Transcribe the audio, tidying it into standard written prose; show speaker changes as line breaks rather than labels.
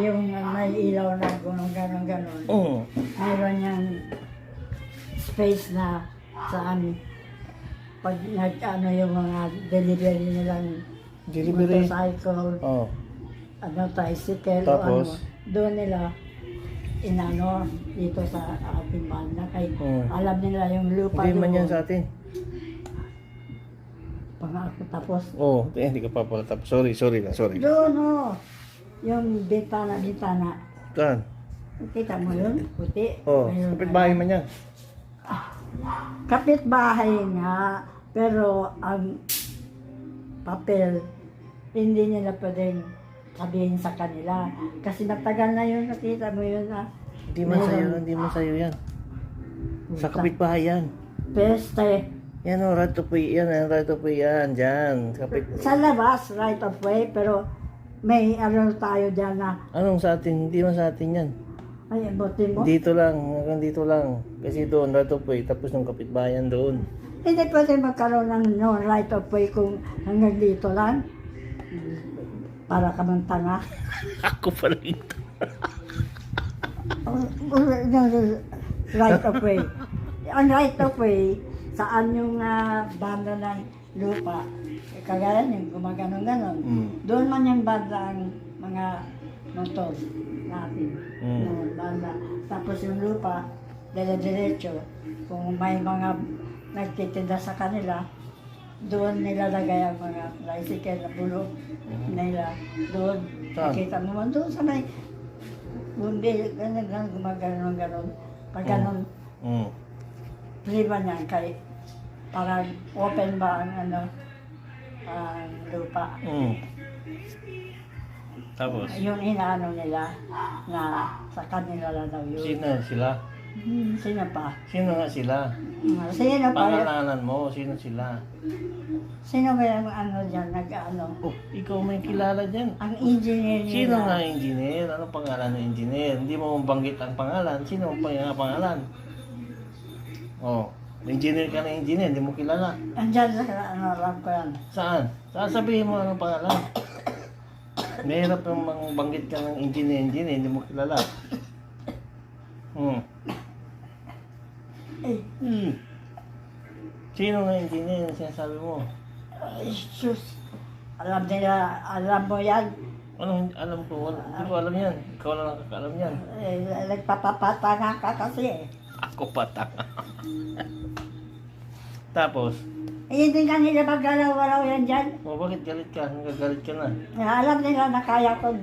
Yung may ilaw na gano'n.
Oo.
Mayroon niyang space na saan pag nag-ano yung mga delivery nilang
Delivery.
motorcycle,
Oo.
tricycle
Tapos?
o ano, doon nila inano dito sa ating banda kay alam nila yung lupa
Hindi man
doon.
yan sa atin.
Pangako tapos.
Oo. Hindi ka pa pala tapos. Sorry lang. Sorry.
Doon yung bintana.
Saan?
Kita mo yun? Puti.
Oo.
Mayroon
Kapitbahay man yan.
Kapitbahay nga, pero ang papel, hindi nila pwedeng sabihin sa kanila. Kasi matagal na yun, nakita mo yun na.
Hindi man sa'yo yan. Sa kapitbahay yan.
Peste.
Yan o, right of way yan. Right of way yan. Diyan.
Sa labas, right of way, pero may ano tayo dyan na,
Anong sa atin? Hindi man sa atin yan.
ay, buti mo.
Dito lang. Hanggang dito lang. Kasi doon, right of way. Tapos yung kapitbahayan doon.
Hindi pwede magkaroon ng no right of way kung hanggang dito lang. Para ka man tanga.
Ako pala ito.
Right of way. Ang right of way, saan yung banda ng lupa, kagaya yung gumaganon-ganon. Doon man yung banda ang mga motor natin. Yung banda. Tapos yung lupa, dire-diretso. Kung may mga nagtitinda sa kanila, doon nilalagay ang mga tricycle na bulok nila. Doon,
Saan?
nakita mo man doon sa may bundi, ganun, gumaganon-ganon. Pag ganon, prima niyan kay parang open ba ang ang lupa.
Tapos?
Yung inaano nila na sa kanila lang daw yun.
Sino sila?
Sino pa?
Sino nga sila?
Sino pa?
Pangalanan mo, sino sila?
Sino ba yung ano dyan, nag-ano?
Oh, ikaw may kilala dyan.
Ang engineer nila.
Sino nga engineer? Anong pangalan ng engineer? Hindi mo mabanggit ang pangalan. Sino ang pangalan? Oh, engineer ka na engineer, hindi mo kilala.
Andyan sa ano, alam ko yan.
Saan? Saan sabihin mo anong pangalan? Mahirap yung banggit ka ng engineer, hindi mo kilala. Sino nga engineer ang sinasabi mo?
Ay, sus. Alam nila, alam mo yan.
Anong alam ko? Hindi ko alam yan. Ikaw lang nakakaalam yan.
Nagpapapatanga ka kasi eh.
Ako patang. Tapos,
Hindi nga nila maggalaw-walaw yan dyan.
bakit galit ka? Nagagalit ka na.
Alam nila na kaya kong